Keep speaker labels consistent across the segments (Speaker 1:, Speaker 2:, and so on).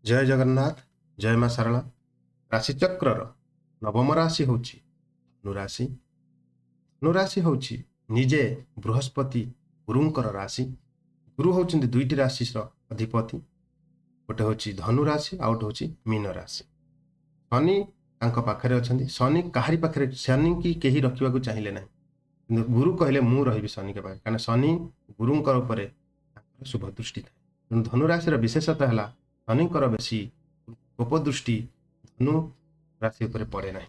Speaker 1: जय जगन्नाथ जय माँ सारला। राशिचक्रर नवम राशि हूँ धनुराशि। धनुराशि हूँ निजे बृहस्पति गुरुंकर राशि। गुरु होउछन्ति दुईटी राशिर अधिपति, गोटे हूँ धनुराशि आउ गोटे हूँ मीन राशि। शनि तांको पाखरे अछन्ति। शनि काहारी पाखरे शनि की केही रखिबाकू चाहिए ना, किंतु गुरु कहले मु रहिबि शनि के पाखे, कारण शनि गुरुंकर उपरे शुभ दृष्टि थाए। तेणु धनुराशि विशेषता है शनिकर बेसी कोप दृष्टि धनु राशि उपरे पड़े ना।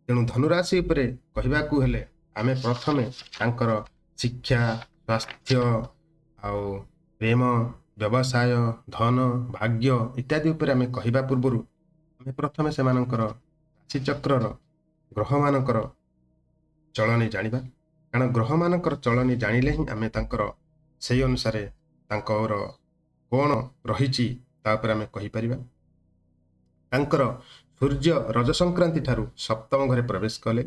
Speaker 1: तेणु धनुराशि उपरे कहबाकू हेले आमे प्रथमे तांकर शिक्षा, स्वास्थ्य आउ प्रेम, व्यवसाय, धन, भाग्य इत्यादि उपरे आमे कहबा पूर्वरु आमे प्रथमे सेमानकर राशिचक्रर ग्रह मानकर चलनी जानिबा, कारण ग्रह मानकर चलनी जानिले ही आमे तांकर सेही अनुसार तांकर कोण रहिछि ता उपरे आमे कहि परिबा। तांकर सूर्य रज संक्रांति ठारू सप्तम घरे प्रवेश कले,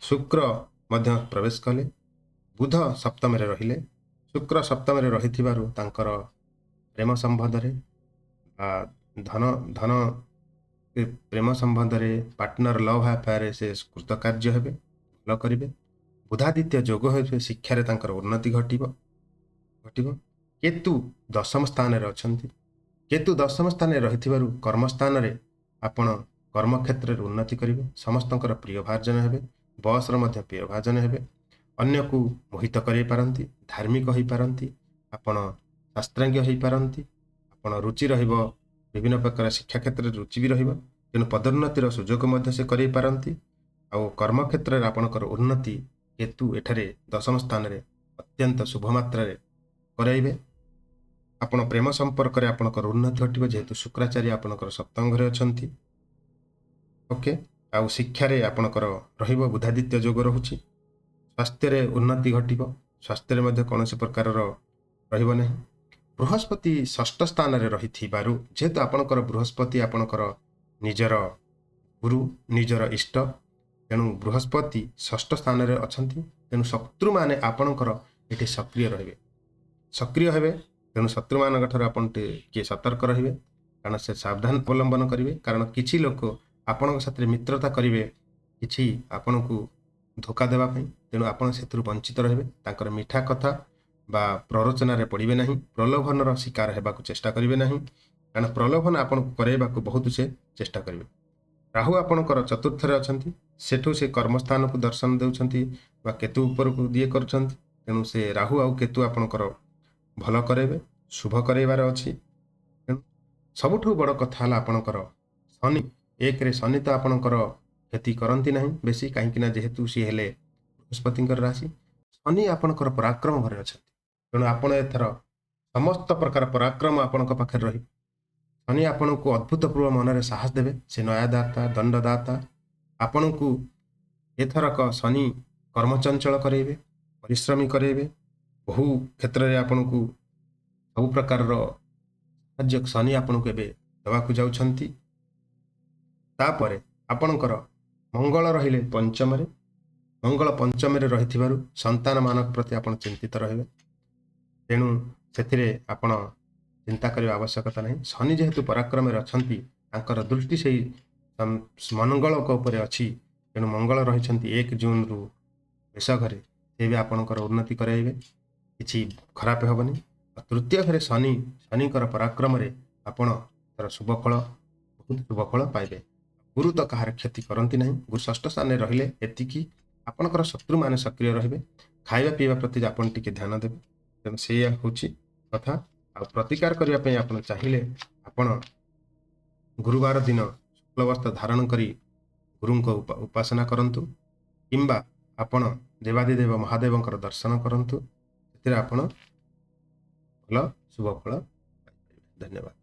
Speaker 1: शुक्र मध्य प्रवेश कले, बुध सप्तम रे रहिले। शुक्र सप्तम रे रहिथिबारु तांकर प्रेम संबंध रे धन धन प्रेम संबंध रे पार्टनर लव अफेयर से कृतकार्य हेबे, भल करिवे। बुधादित्य जोग होइबे, शिक्षा रे तांकर उन्नति घटिबो। केतु दशम स्थान रे अछंती। केतु दशम स्थान रे रहिथिबारु कर्म स्थान रे आपण कर्म क्षेत्र रे उन्नति करिवे। समस्तंकर प्रिय भाजन हेबे, बॉस रो मध्य प्रिय भाजन हेबे, अन्य को मोहित करै पारंती, धार्मिक होई पारंती, आपण शास्त्रज्ञ होई पारंती, आपण रुचि रहिबो विभिन्न प्रकार शिक्षा क्षेत्र रे रुचि भी रहिबो, तेनु पदोन्नतिर सुजोग मध्य से करै पारंती। आ कर्म क्षेत्र रे आपणकर उन्नति केतु एठारे दशम स्थान रे अत्यंत शुभ मात्रा रे कराइबे। आपण प्रेम संपर्क रे आपणकर उन्नति घटिबो, जेहेतु शुक्राचार्य आपणकर सप्तम घरे अछंती। ओके, आ शिक्षा रे आपणकर रहिबो बुधादित्य जोग रहुछि। स्वास्थ्य रे उन्नति घटिबो, स्वास्थ्य रे मध्ये कोनोसी प्रकार रो रहिबो नहीं। बृहस्पति षष्ठ स्थान रे रहिथिबारु, जेहेतु आपणकर बृहस्पति आपणकर निजर गुरु, निजर इष्ट, तेणु बृहस्पति षष्ठ स्थान रे अछंती। तेणु शत्रु माने आपणकर एठी सक्रिय रहिबे, सक्रिय हेबे। तेणु शत्रु मान ठार आपण के सतर्क रहिबे, कारण से सावधान अवलंबन करिवे। कारण किछि लोक आपण साथ मित्रता करिवे, किछि आपण को धोखा देवा पई, तेणु आपण सेतु वंचित रहिबे। तांकर मीठा कथा बा प्ररोचना रे पड़िबे नहीं, प्रलोभन रो शिकार हेबा को चेष्टा करिवे नहीं, कारण प्रलोभन आपण को करेबा को बहुत से चेष्टा करिवे। राहु आपणकर चतुर्थ रे अछंती, सेठु से कर्मस्थान को दर्शन देउछंती बा केतु ऊपर को दिए करछंती। तेणु से राहु आउ केतु आपणकर भल करेबे, शुभ करेबार अछि। तेणु सबुठु बड़ कथा हला आपणकर शनि। एक रे शनि तो आपणकर क्षति करंती नहीं बेसी, काहेकि ना जेहेतु सी हेले बृहस्पतिंकर राशि। शनि आपणकर पराक्रम घरे अछंती, तेणु आपण एथर समस्त प्रकार पराक्रम आपणक पाखे रही। शनि आपण को अद्भुतपूर्व मन रे साहस देबे, से न्यायदाता दंडदाता। आपण को एथरक शनि कर्मचंचल करेबे, परिश्रमी करेबे। बहु क्षेत्र रे आपण को सब प्रकार रो साहाय्य शनि आपण को एबे देवा को जाउछंती। तापरे आपणकर मंगल रहिले पंचम रे, मंगल पंचम रे रहिथिबारु संतान मानक प्रति आपण चिंतित रहिबे। तेणु सेथिरे आपण चिंता करबा आवश्यकता नहीं। शनि जेहेतु पराक्रम रे अछंती, तांकर दृष्टि सेही मंगल को ऊपर अछि। तेणु मंगल रहिछंती 1 जून रु मेष घरे, से भी आपणकर उन्नति कराइबे, किछि खराब हेबनी। तृतीय घरे शनि, शनिकर पराक्रम रे आपण तर शुभ फल, बहुत शुभ फल पाइबे। गुरु तो कहार क्षति करंती नहीं। गुरु षष्ठ स्थान रहिले एतिकी आपणकर शत्रु माने सक्रिय रहिबे। खाइबा पीबा प्रति आपण टिके ध्यान देबे। तेणु से होछि कथा। आ प्रतिकार करिया पई आपण चाहिले आपण गुरुवार दिन शुक्ल वस्त्र धारण करी गुरु को उपासना करंतु, किंबा आपण देवादिदेव महादेवंकर दर्शन करंतु। सेतिरे आपण भल शुभ फल पाइबे। धन्यवाद।